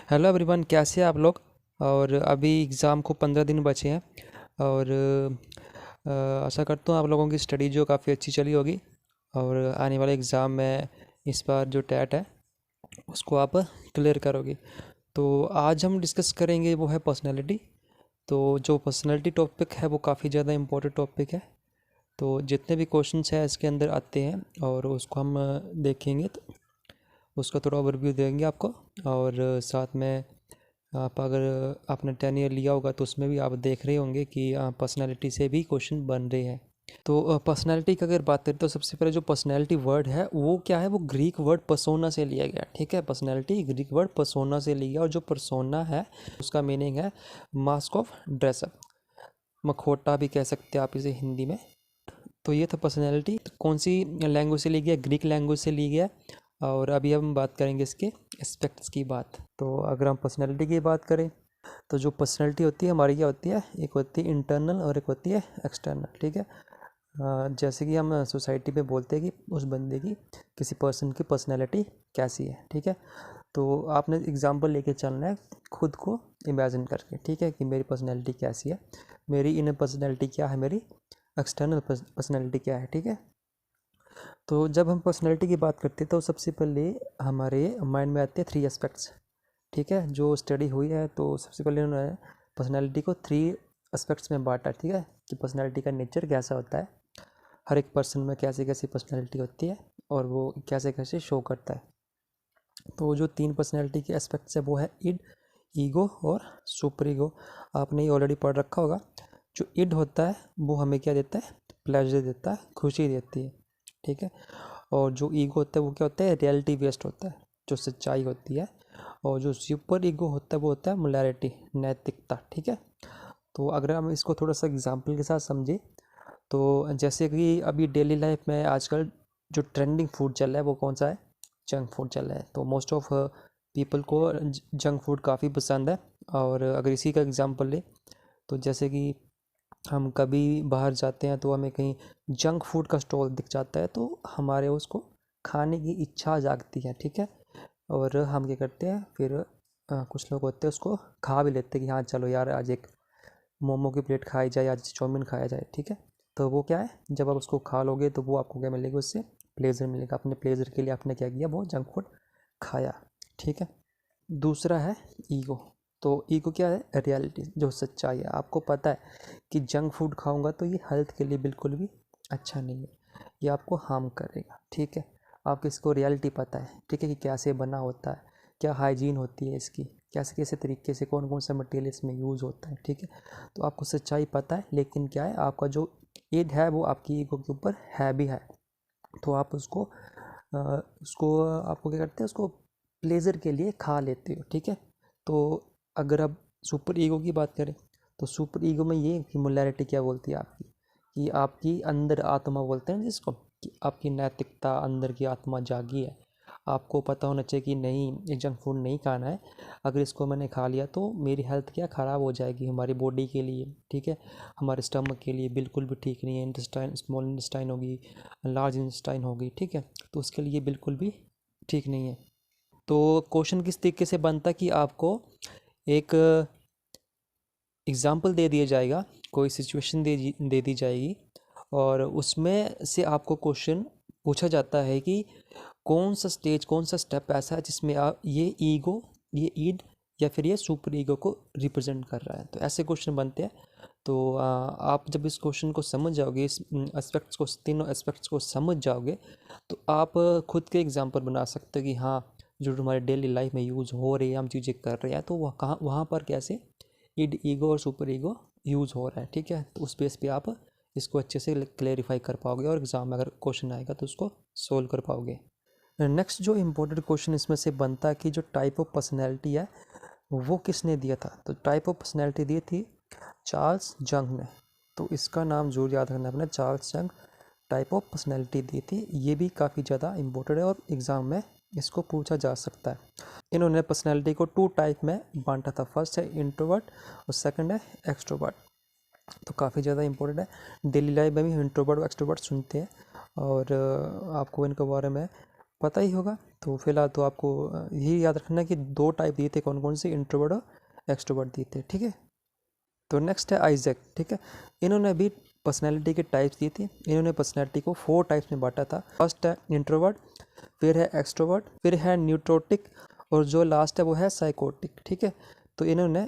Hello everyone, कैसे हैं आप लोग। और अभी एग्ज़ाम को 15 दिन बचे हैं। और आशा करता हूँ आप लोगों की स्टडी जो काफ़ी अच्छी चली होगी। और आने वाले एग्ज़ाम में इस बार जो टैट है उसको आप क्लियर करोगे। तो आज हम डिस्कस करेंगे वो है पर्सनालिटी। तो जो पर्सनालिटी टॉपिक है वो काफ़ी ज़्यादा इम्पोर्टेंट टॉपिक है। तो जितने भी क्वेश्चंस हैं इसके अंदर आते हैं और उसको हम देखेंगे, तो उसका थोड़ा ओवरव्यू देंगे आपको। और साथ में आप अगर आपने 10 ईयर लिया होगा तो उसमें भी आप देख रहे होंगे कि पर्सनालिटी से भी क्वेश्चन बन रहे हैं। तो पर्सनालिटी की अगर बात करें तो सबसे पहले जो पर्सनालिटी वर्ड है वो क्या है, वो ग्रीक वर्ड पर्सोना से लिया गया। ठीक है, पर्सनालिटी ग्रीक वर्ड पर्सोना से लिया, और जो पर्सोना है उसका मीनिंग है मास्क ऑफ ड्रेसअप, मखौटा भी कह सकते हैं आप इसे हिंदी में। तो ये था पर्सनैलिटी। तो कौन सी लैंग्वेज से ली गया, ग्रीक लैंग्वेज से ली गया। और अभी हम बात करेंगे इसके एस्पेक्ट्स की बात। तो अगर हम पर्सनैलिटी की बात करें तो जो पर्सनैलिटी होती है हमारी क्या होती है, एक होती है इंटरनल और एक होती है एक्सटर्नल। ठीक है, जैसे कि हम सोसाइटी में बोलते हैं कि उस बंदे की, किसी पर्सन की पर्सनैलिटी कैसी है। ठीक है, तो आपने एग्जांपल लेके चलना है खुद को इमेजिन करके। ठीक है, कि मेरी पर्सनैलिटी कैसी है, मेरी इनर पर्सनैलिटी क्या है, मेरी एक्सटर्नल पर्सनैलिटी क्या है। ठीक है, तो जब हम पर्सनैलिटी की बात करते हैं तो सबसे पहले हमारे माइंड में आते हैं 3 एस्पेक्ट्स। ठीक है, जो स्टडी हुई है तो सबसे पहले उन्होंने पर्सनैलिटी को 3 एस्पेक्ट्स में बांटा। ठीक है, कि पर्सनैलिटी का नेचर कैसा होता है, हर एक पर्सन में कैसी कैसी पर्सनैलिटी होती है और वो कैसे कैसे शो करता है। तो जो 3 पर्सनैलिटी के एस्पेक्ट्स है वो है इड, ईगो और सुपर ईगो। आपने ये ऑलरेडी पढ़ रखा होगा। जो इड होता है वो हमें क्या देता है, प्लेजर देता है, खुशी देती है। ठीक है, और जो ईगो होता है वो क्या होता है, रियलिटी बेस्ड होता है, जो सच्चाई होती है। और जो सुपर ईगो होता है वो होता है मोरालिटी, नैतिकता। ठीक है, तो अगर हम इसको थोड़ा सा एग्जाम्पल के साथ समझे तो जैसे कि अभी डेली लाइफ में आजकल जो ट्रेंडिंग फूड चल रहा है वो कौन सा है, जंक फूड चल रहा है। तो मोस्ट ऑफ पीपल को जंक फूड काफ़ी पसंद है। और अगर इसी का एग्जांपल ले तो जैसे कि हम कभी बाहर जाते हैं तो हमें कहीं जंक फूड का स्टॉल दिख जाता है तो हमारे उसको खाने की इच्छा जागती है। ठीक है, और हम क्या करते हैं फिर, कुछ लोग होते हैं उसको खा भी लेते हैं कि हाँ चलो यार आज एक मोमो की प्लेट खाई जाए, आज चाउमीन खाया जाए। ठीक है, तो वो क्या है, जब आप उसको खा लोगे तो वो आपको क्या मिलेगा, उससे प्लेजर मिलेगा। अपने प्लेजर के लिए आपने क्या किया, वो जंक फूड खाया। ठीक है, दूसरा है ईगो। तो ईगो क्या है, रियलिटी, जो सच्चाई है। आपको पता है कि जंक फूड खाऊंगा तो ये हेल्थ के लिए बिल्कुल भी अच्छा नहीं है, ये आपको हार्म करेगा। ठीक है, आपको इसको रियलिटी पता है। ठीक है, कि कैसे बना होता है, क्या हाइजीन होती है इसकी, कैसे कैसे तरीके से कौन कौन सा मटेरियल इसमें यूज़ होता है। ठीक है, तो आपको सच्चाई पता है, लेकिन क्या है, आपका जो ईड है वो आपकी ईगो के ऊपर है भी है। तो आप उसको आपको क्या करते हैं, उसको प्लेजर के लिए खा लेते हो। ठीक है, तो अगर अब सुपर ईगो की बात करें तो सुपर ईगो में ये सिमुलैरिटी क्या बोलती है आपकी, कि आपकी अंदर आत्मा बोलते हैं जिसको, कि आपकी नैतिकता, अंदर की आत्मा जागी है। आपको पता होना चाहिए कि नहीं, ये जंक फूड नहीं खाना है, अगर इसको मैंने खा लिया तो मेरी हेल्थ क्या ख़राब हो जाएगी, हमारी बॉडी के लिए। ठीक है, हमारे स्टमक के लिए बिल्कुल भी ठीक नहीं है। इंटेस्टाइन, स्मॉल इंटेस्टाइन होगी, लार्ज इंटेस्टाइन होगी। ठीक है, तो उसके लिए बिल्कुल भी ठीक नहीं है। तो क्वेश्चन किस तरीके से बनता है कि आपको एक एग्ज़ाम्पल दे दिया जाएगा, कोई सिचुएशन दे दी जाएगी, और उसमें से आपको क्वेश्चन पूछा जाता है कि कौन सा स्टेज, कौन सा स्टेप ऐसा है जिसमें आप ये ईगो, ये ईड या फिर ये सुपर ईगो को रिप्रेजेंट कर रहा है। तो ऐसे क्वेश्चन बनते हैं। तो आप जब इस क्वेश्चन को समझ जाओगे, इस एस्पेक्ट्स को, तीनों एस्पेक्ट्स को समझ जाओगे, तो आप खुद के एग्जाम्पल बना सकते हो कि हाँ, जो हमारे डेली लाइफ में यूज़ हो रही है, हम चीज़ें कर रहे हैं, तो वह कहाँ, वहाँ पर कैसे ईड, ईगो और सुपर ईगो यूज़ हो रहा है। ठीक है, तो उस बेस पे आप इसको अच्छे से क्लेरिफाई कर पाओगे और एग्ज़ाम में अगर क्वेश्चन आएगा तो उसको सोल्व कर पाओगे। नेक्स्ट जो इम्पोर्टेंट क्वेश्चन इसमें से बनता है कि जो टाइप ऑफ पर्सनैलिटी है वो किसने दिया था। तो टाइप ऑफ पर्सनैलिटी दी थी चार्ल्स जंग ने। तो इसका नाम जरूर याद रखना अपने, चार्ल्स जंग टाइप ऑफ पर्सनैलिटी दी थी। ये भी काफ़ी ज़्यादा इम्पोर्टेंट है और एग्ज़ाम में इसको पूछा जा सकता है। इन्होंने पर्सनैलिटी को 2 टाइप में बांटा था, फर्स्ट है इंट्रोवर्ट और सेकंड है एक्सट्रोवर्ट। तो काफ़ी ज़्यादा इंपॉर्टेंट है। डेली लाइफ में भी इंट्रोवर्ट और एक्सट्रोवर्ट सुनते हैं और आपको इनके बारे में पता ही होगा। तो फिलहाल तो आपको यही याद रखना है कि दो टाइप दिए थे, कौन कौन से, इंट्रोवर्ट और एक्सट्रोवर्ट दिए थे, ठीक है। तो नेक्स्ट है आइजैक, ठीक है। इन्होंने भी पर्सनैलिटी के टाइप्स दिए थे। इन्होंने पर्सनैलिटी को 4 टाइप्स में बांटा था। फर्स्ट है इंट्रोवर्ट, फिर है एक्सट्रोवर्ट, फिर है न्यूट्रोटिक, और जो लास्ट है वो है साइकोटिक, ठीक है। तो इन्होंने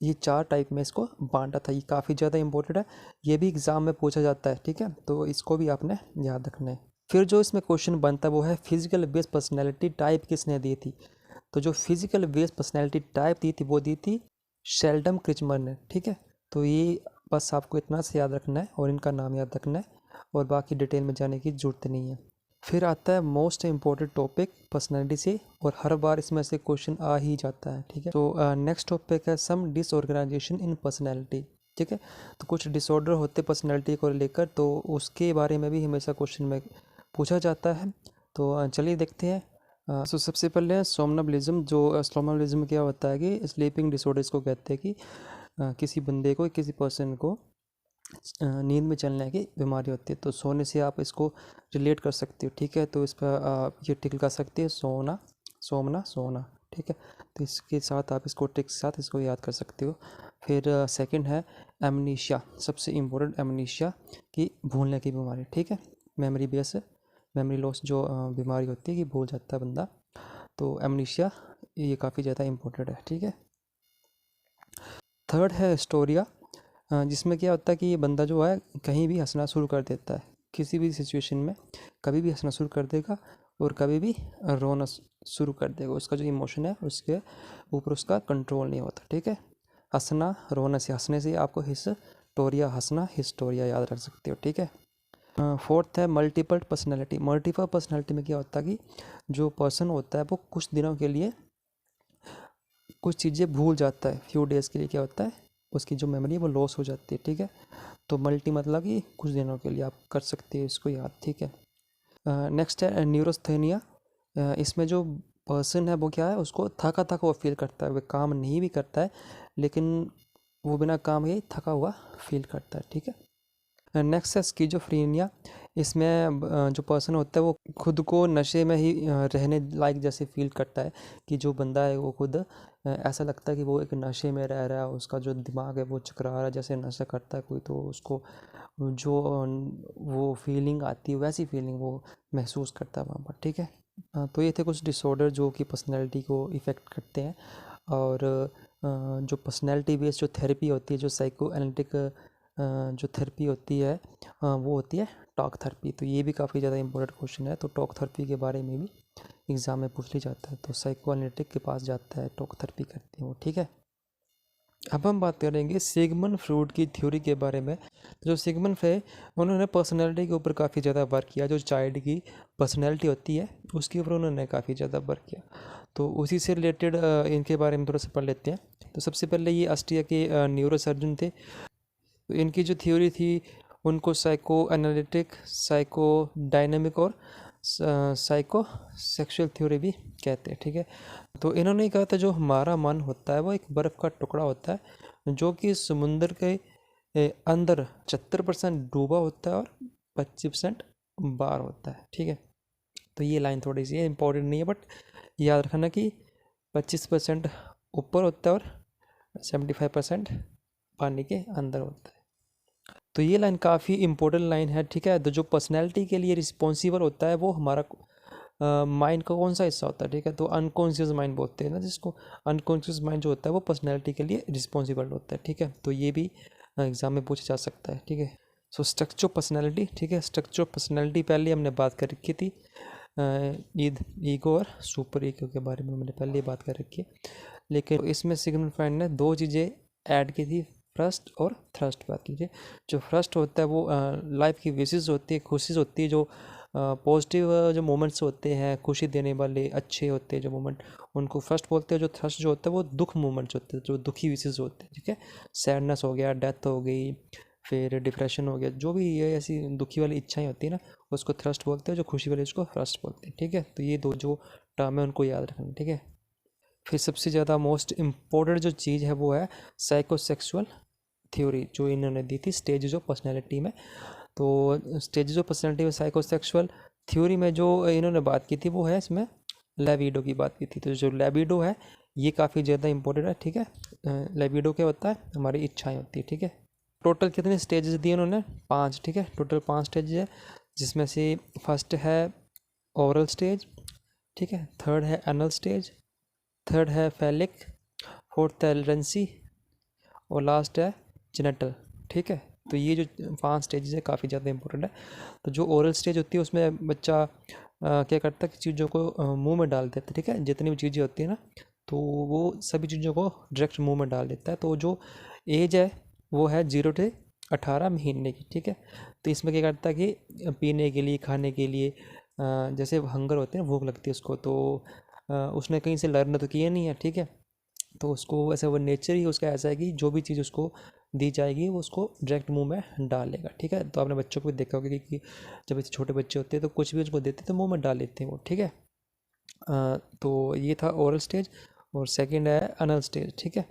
ये 4 टाइप में इसको बांटा था। ये काफ़ी ज़्यादा इंपॉर्टेंट है, ये भी एग्ज़ाम में पूछा जाता है, ठीक है। तो इसको भी आपने याद रखना है। फिर जो इसमें क्वेश्चन बनता है वो है फिजिकल बेस्ड पर्सनैलिटी टाइप किसने दी थी। तो जो फिजिकल बेस्ड पर्सनैलिटी टाइप दी थी वो दी थी शेल्डन क्रिचमर ने, ठीक है। तो ये बस आपको इतना से याद रखना है और इनका नाम याद रखना है, और बाकी डिटेल में जाने की ज़रूरत नहीं है। फिर आता है मोस्ट इम्पोर्टेंट टॉपिक पर्सनैलिटी से, और हर बार इसमें से क्वेश्चन आ ही जाता है, ठीक है। तो नेक्स्ट टॉपिक है सम डिसऑर्गेनाइजेशन इन पर्सनैलिटी, ठीक है। तो कुछ डिसऑर्डर होते पर्सनैलिटी को लेकर, तो उसके बारे में भी हमेशा क्वेश्चन में पूछा जाता है। तो चलिए देखते हैं। सो सबसे पहले सोमनबलिज्म। जो सोमनबलिज्म क्या होता है कि स्लीपिंग डिसऑर्डर्स को कहते हैं कि किसी बंदे को, किसी पर्सन को नींद में चलने की बीमारी होती है। तो सोने से आप इसको रिलेट कर सकते हो, ठीक है। तो इस पर आप ये टिक लगा सकते हैं, सोना, सोमना, सोना, ठीक है। तो इसके साथ आप इसको टिक के साथ इसको याद कर सकते हो। फिर सेकंड है एमनीशिया, सबसे इम्पोर्टेंट, एमनीशिया की भूलने की बीमारी, ठीक है। मेमोरी बेस, मेमोरी लॉस जो बीमारी होती है कि भूल जाता है बंदा, तो एमनीशिया ये काफ़ी ज़्यादा इम्पोर्टेंट है, ठीक है। थर्ड है हिस्टोरिया, जिसमें क्या होता है कि ये बंदा जो है कहीं भी हंसना शुरू कर देता है, किसी भी सिचुएशन में कभी भी हंसना शुरू कर देगा, और कभी भी रोना शुरू कर देगा। उसका जो इमोशन है उसके ऊपर उसका कंट्रोल नहीं होता, ठीक है। हंसना, रोना से, हंसने से आपको हिस्टोरिया, हंसना हिस्टोरिया याद रख सकते हो, ठीक है। फोर्थ है मल्टीपल पर्सनैलिटी। मल्टीपल पर्सनैलिटी में क्या होता है कि जो पर्सन होता है वो कुछ दिनों के लिए कुछ चीज़ें भूल जाता है, फ्यू डेज़ के लिए क्या होता है, उसकी जो मेमोरी है वो लॉस हो जाती है, ठीक है। तो मल्टी मतलब कि कुछ दिनों के लिए आप कर सकते हो इसको याद, ठीक है। नेक्स्ट है न्यूरोस्थेनिया। इसमें जो पर्सन है वो क्या है, उसको थका थका वो फील करता है, वह काम नहीं भी करता है लेकिन वो बिना काम के थका हुआ फील करता है, ठीक है। नेक्स्ट है स्किज़ोफ्रेनिया। इसमें जो पर्सन होता है वो खुद को नशे में ही रहने लायक जैसे फील करता है, कि जो बंदा है वो खुद ऐसा लगता है कि वो एक नशे में रह रहा है, उसका जो दिमाग है वो चकरा रहा है, जैसे नशा करता है कोई तो उसको जो वो फीलिंग आती है वैसी फीलिंग वो महसूस करता है वहाँ पर, ठीक है। तो ये थे कुछ डिसऑर्डर जो कि पर्सनैलिटी को इफ़ेक्ट करते हैं। और जो पर्सनैलिटी बेस्ड जो थेरेपी होती है, जो साइको एनालिटिक जो थेरेपी होती है, वो होती है टॉक थेरेपी। तो ये भी काफ़ी ज़्यादा इंपॉर्टेंट क्वेश्चन है। तो टॉक थेरेपी के बारे में भी एग्ज़ाम में पूछ ली जाता है। तो साइको एनालिटिक के पास जाता है, टॉक थेरेपी करते हैं वो, ठीक है। अब हम बात करेंगे सिगमंड फ्रॉइड की थ्योरी के बारे में। जो सिगमंड फ्रॉइड, उन्होंने पर्सनैलिटी के ऊपर काफ़ी ज़्यादा वर्क किया। जो चाइल्ड की पर्सनैलिटी होती है उसके ऊपर उन्होंने काफ़ी ज़्यादा वर्क किया। तो उसी से रिलेटेड इनके बारे में थोड़ा सा पढ़ लेते हैं। तो सबसे पहले ये ऑस्ट्रिया के न्यूरो सर्जन थे। तो इनकी जो थ्योरी थी उनको साइको एनालिटिक, साइको डायनेमिक और साइको सेक्सुअल थ्योरी भी कहते हैं, ठीक है। तो इन्होंने कहा था जो हमारा मन होता है वो एक बर्फ़ का टुकड़ा होता है जो कि समुंदर के अंदर 75% डूबा होता है और 25% बाहर होता है, ठीक है। तो ये लाइन थोड़ी सी इंपॉर्टेंट नहीं है, बट याद रखना कि 25% ऊपर होता है और 75% पानी के अंदर होता है। तो ये लाइन काफ़ी इंपॉर्टेंट लाइन है, ठीक है। तो जो पर्सनैलिटी के लिए रिस्पॉन्सिबल होता है वो हमारा माइंड का कौन सा हिस्सा होता है, ठीक है। तो अनकॉन्शियस माइंड बोलते हैं ना जिसको, अनकॉन्शियस माइंड जो होता है वो पर्सनैलिटी के लिए रिस्पॉन्सिबल होता है, ठीक है। तो ये भी एग्जाम में पूछा जा सकता है, ठीक है। सो स्ट्रक्चर पर्सनैलिटी, ठीक है। स्ट्रक्चर पर्सनैलिटी पहले हमने बात कर रखी थी, ईगो और सुपर ईगो के बारे में हमने पहले बात कर रखी है। लेकिन इसमें सिगमंड फ्रॉइड ने 2 चीज़ें ऐड की थी, फर्स्ट और थ्रस्ट। बात कीजिए, जो फर्स्ट होता है वो लाइफ की विशेस होती है, खुशी होती है, जो पॉजिटिव जो मोमेंट्स होते हैं, खुशी देने वाले अच्छे होते हैं जो मोमेंट, उनको फर्स्ट बोलते हैं। जो थ्रस्ट जो होता है वो दुख मोमेंट्स होते हैं, जो दुखी विशेस होते हैं, ठीक है। सैडनेस हो गया, डेथ हो गई, फिर डिप्रेशन हो गया, जो भी ये ऐसी दुखी वाली इच्छाएं होती है ना उसको थ्रस्ट बोलते हैं, जो खुशी वाली उसको फर्स्ट बोलते हैं, ठीक है। तो ये 2 जो टर्म है उनको याद रखना, ठीक है। फिर सबसे ज़्यादा मोस्ट इम्पोर्टेंट जो चीज़ है वो है साइकोसेक्सुअल थ्योरी, जो इन्होंने दी थी स्टेजेस ऑफ पर्सनैलिटी में। तो स्टेजेस ऑफ पर्सनैलिटी में साइकोसेक्सुअल थ्योरी में जो इन्होंने बात की थी वो है इसमें लाइबिडो की बात की थी। तो जो लाइबिडो है ये काफ़ी ज़्यादा इंपॉर्टेंट है, ठीक है। लाइबिडो क्या होता है, हमारी इच्छाएं होती है, ठीक है। टोटल कितने स्टेजेस दिए उन्होंने, 5, ठीक है। टोटल 5 स्टेज है, जिसमें से फर्स्ट है ओरल स्टेज, ठीक है। थर्ड है एनल स्टेज, थर्ड है फैलिक, फोर्थ है लेटेंसी, और लास्ट है जेनेटल, ठीक है। तो ये जो 5 स्टेजेस है काफ़ी ज़्यादा इंपॉर्टेंट है। तो जो ओरल स्टेज होती है उसमें बच्चा क्या करता है कि चीज़ों को मुंह में डाल देता है, ठीक है। जितनी भी चीज़ें होती है ना, तो वो सभी चीज़ों को डायरेक्ट मुंह में डाल देता है। तो जो एज है वो है 0 से 18 महीने की, ठीक है। तो इसमें क्या करता है कि पीने के लिए, खाने के लिए, जैसे हंगर होते हैं, भूख लगती है उसको, तो उसने कहीं से लर्न तो किया नहीं है, ठीक है। तो उसको वैसे वो नेचर ही उसका ऐसा है कि जो भी चीज़ उसको दी जाएगी वो उसको डायरेक्ट मुंह में डाल लेगा, ठीक है। तो आपने बच्चों को भी देखा होगा कि जब ऐसे छोटे बच्चे होते हैं तो कुछ भी उसको देते हैं तो मुंह में डाल लेते हैं वो, ठीक है। तो ये था ओरल स्टेज, और सेकंड है अनल स्टेज, ठीक है।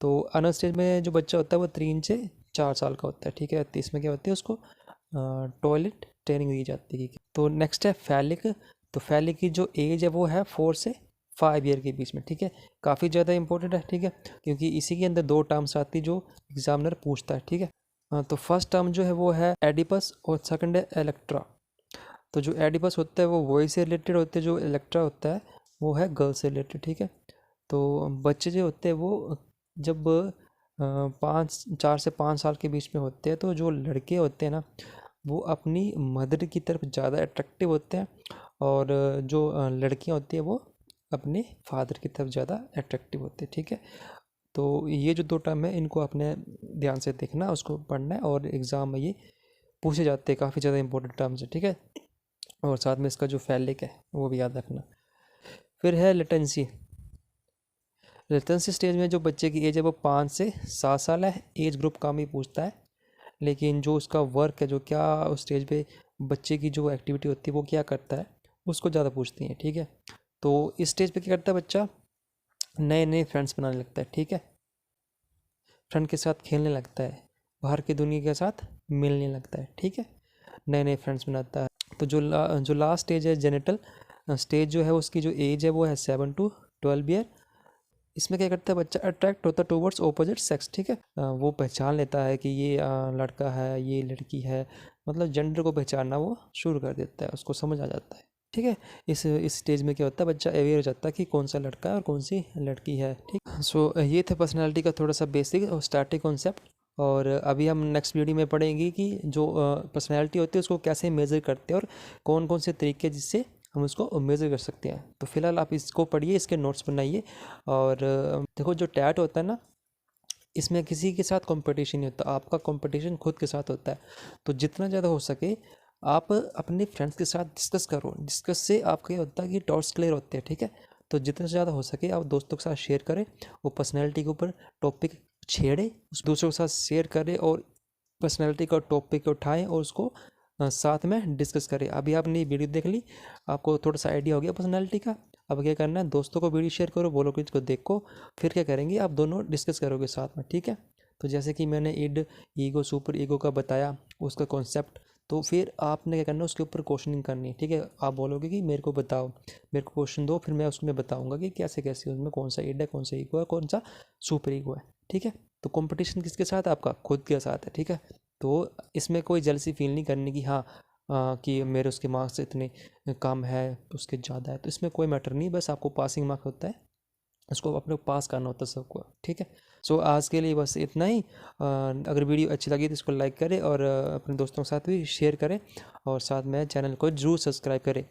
तो अनल स्टेज में जो बच्चा होता है वो 3 से 4 साल का होता है, ठीक है। तो इसमें क्या होती है, उसको टॉयलेट ट्रेनिंग दी जाती है। तो नेक्स्ट है फैलिक। तो फैलिक की जो एज है वो है 4 से 5 ईयर के बीच में, ठीक है। काफ़ी ज़्यादा इंपॉर्टेंट है, ठीक है, क्योंकि इसी के अंदर 2 टर्म्स आती जो एग्जामिनर पूछता है, ठीक है। तो फर्स्ट टर्म जो है वो है एडिपस, और सेकंड है इलेक्ट्रा। तो जो एडिपस होता है वो बॉय से रिलेटेड होते हैं, जो इलेक्ट्रा होता है वो है गर्ल से रिलेटेड, ठीक है। तो बच्चे जो होते हैं वो जब 4 से 5 साल के बीच में होते हैं, तो जो लड़के होते हैं ना वो अपनी मदर की तरफ ज़्यादा अट्रैक्टिव होते हैं, और जो लड़कियां होती हैं वो अपने फादर की तरफ ज़्यादा अट्रैक्टिव होते हैं, ठीक है। तो ये जो 2 टर्म है इनको अपने ध्यान से देखना, उसको पढ़ना है, और एग्ज़ाम में ये पूछे जाते हैं, काफ़ी ज़्यादा इंपॉर्टेंट टर्म्स है, ठीक है। और साथ में इसका जो फैलिक है वो भी याद रखना। फिर है लेटेंसी। लेटेंसी स्टेज में जो बच्चे की एज है वो 5 से 7 साल है। एज ग्रुप कम ही पूछता है, लेकिन जो उसका वर्क है, जो क्या उस स्टेज पे बच्चे की जो एक्टिविटी होती है वो क्या करता है, उसको ज़्यादा पूछती हैं, ठीक है। तो इस स्टेज पे क्या करता है बच्चा, नए नए फ्रेंड्स बनाने लगता है, ठीक है। फ्रेंड के साथ खेलने लगता है, बाहर की दुनिया के साथ मिलने लगता है, ठीक है। नए नए फ्रेंड्स बनाता है। तो जो लास्ट स्टेज है जेनिटल स्टेज, जो है उसकी जो एज है वो है 7 to 12 ईयर। इसमें क्या करता है बच्चा, अट्रैक्ट होता है टूवर्ड्स ऑपोजिट सेक्स, ठीक है। वो पहचान लेता है कि ये लड़का है, ये लड़की है, मतलब जेंडर को पहचानना वो शुरू कर देता है, उसको समझ आ जाता है, ठीक है। इस स्टेज में क्या होता है, बच्चा अवेयर हो जाता है कि कौन सा लड़का है और कौन सी लड़की है, ठीक। सो ये था पर्सनैलिटी का थोड़ा सा बेसिक और स्टार्टिंग कॉन्सेप्ट। और अभी हम नेक्स्ट वीडियो में पढ़ेंगे कि जो पर्सनैलिटी होती है उसको कैसे मेज़र करते हैं, और कौन कौन से तरीके जिससे हम उसको मेज़र कर सकते हैं। तो फिलहाल आप इसको पढ़िए, इसके नोट्स बनाइए। और देखो जो टैट होता है ना, इसमें किसी के साथ कंपटीशन नहीं होता, आपका कंपटीशन खुद के साथ होता है। तो जितना ज़्यादा हो सके आप अपने फ्रेंड्स के साथ डिस्कस करो, डिस्कस से आपका ये होता है कि डाउट्स क्लियर होते हैं, ठीक है। तो जितना ज़्यादा हो सके आप दोस्तों के साथ शेयर करें, वो पर्सनैलिटी के ऊपर टॉपिक छेड़े, उस दूसरों के साथ शेयर करें, और पर्सनैलिटी का टॉपिक उठाएं और उसको साथ में डिस्कस करें। अभी आपने ये वीडियो देख ली, आपको थोड़ा सा आइडिया हो गया पर्सनैलिटी का। अब क्या करना है, दोस्तों को वीडियो शेयर करो, बोलो कि इसको देखो, फिर क्या करेंगे, आप दोनों डिस्कस करोगे साथ में, ठीक है। तो जैसे कि मैंने इड, ईगो, सुपर ईगो का बताया, उसका कॉन्सेप्ट, तो फिर आपने क्या करना है, उसके ऊपर क्वेश्चनिंग करनी है, ठीक है। आप बोलोगे कि मेरे को बताओ, मेरे को क्वेश्चन दो, फिर मैं उसमें बताऊंगा कि कैसे कैसे उसमें कौन सा इड है, कौन सा ईगो है, कौन सा सुपर ईगो है, ठीक है। तो कंपटीशन किसके साथ, आपका खुद के साथ है, ठीक है। तो इसमें कोई जलसी फील नहीं करनी कि हाँ कि मेरे उसके मार्क्स इतने कम है, उसके ज़्यादा है, तो इसमें कोई मैटर नहीं, बस आपको पासिंग मार्क होता है, उसको अपने को पास करना होता है सबको, ठीक है। सो आज के लिए बस इतना ही। अगर वीडियो अच्छी लगी तो इसको लाइक करें, और अपने दोस्तों के साथ भी शेयर करें, और साथ में चैनल को जरूर सब्सक्राइब करें।